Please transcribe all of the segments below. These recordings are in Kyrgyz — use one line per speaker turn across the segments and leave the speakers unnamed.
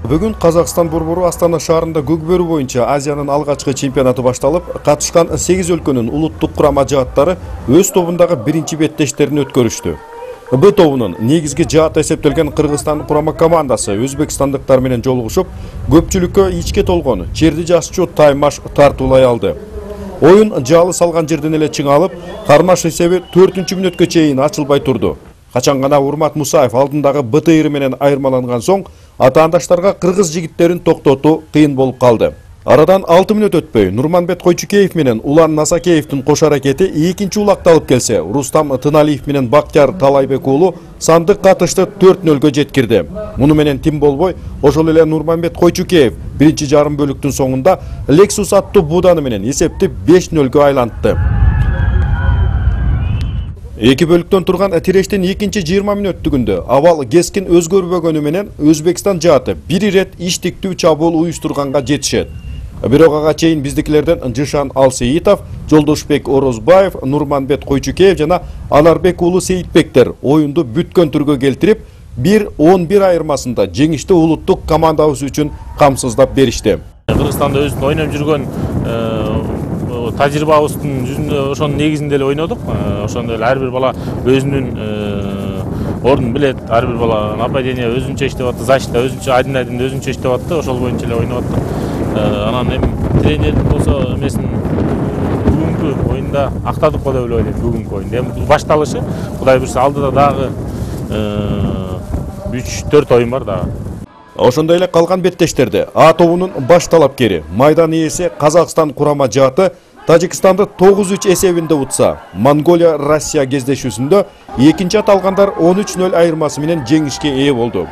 Бүгін Қазақстан борбору Астана шаарында көкбөрү боюнча Азиянын алгачкы чемпионаты башталып, катышкан 8 өлкөнүн улуттук курама жааттары өз тобундагы биринчи беттештерин өткөрүштү. Б тобунун негизги жаат эсептелген Кыргызстан курама командасы өзбекстандыктар менен жолугушуп, көпчүлүккө ичке толгон черди жашчу таймаш тартуулай алды. Оюн жалы салган жерден эле чыңалып, кармаш эсеби 4-мүнөткө чейин ачылбай турду. Качан гана Урмат Мусаев алдындагы БТР менен айырмаланган соң, атаандаштарга кыргыз жигиттерин токтотуу кыйын болуп калды. Арадан 6 мүнөт өтпөй, Нурманбет Койчукеев менен Улан Насакеевдин кош аракети экинчи улакты алып келсе, Рустам Тыналиев менен Бактияр Талайбек уулу сандык катышты 4-0 жеткирди. Муну менен тим болбой, ошол эле Нурманбет Койчукеев биринчи жарым бөлүктүн соңунда Lexus аттуу Буданы менен эсепти 5-0 айлантты. Эки бөлүктөн турган тирештин экинчи 20 мүнөттүгүндө абал кескин өзгөрбөгөнү менен Өзбекстан жааты бир ирет иштиктүү чабуул уюштурганга жетишет. Бирок ага чейин биздикилерден Жишан Алсеитов, Жолдошбек Орозбаев, Нурманбет Койчукеев жана Анарбек уулу Сейитбектер оюнду бүткөн түргө келтирип, 1-11 айырмасында жеңишти улуттук командабыз үчүн камсыздап беришти.
Кыргызстанда өзүнүн ойноп жүргөн тажрыйбабыздын жүзүндө ошонун негизинде эле ойнодук. Ошондо эле ар бир бала өзүнүн ордун билет, ар бир бала нападение өзүнчө иштеп атты, защита өзүнчө, айдын өзүнчө иштеп атты, ошол боюнча эле ойноп аттык. Анан эми тренердин болсо эмесин бүгүнкү оюнда актадык го деп ойлойм, бүгүнкү оюнда. Эми башталышы, Кудай буйрса алдыда дагы 3-4 оюн бар дагы.
Ошондой эле калган беттештерде А тобунун баш талапкери, майдан ээси Казакстан курама жааты Тажикстанды 9-3 эсебинде утса, Монголия Россия кездешүүсүндө экинчи аталгандар 13-0 айырмасы менен жеңишке ээ болду.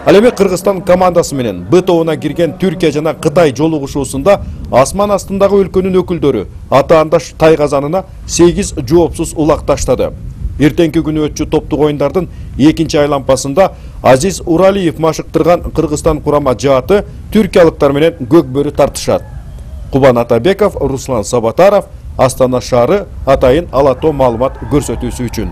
Ал эми Кыргызстан командасы менен Б тобуна кирген Түркия жана Кытай жолугушуусунда асман астындагы өлкөнүн өкүлдөрү атаандаш Тайгазанына 8 жоопсуз улак таштады. Эртеңки күнү өтчү топтук оюндардын экинчи айлампасында Азиз Уралиев машыктырган Кыргызстан курама жааты түркиялыктар менен көкбөрү тартышат. Кубан Атабеков, Руслан Сабатаров, Астана шаары атайын Алато маалымат көрсөтүүсү үчүн.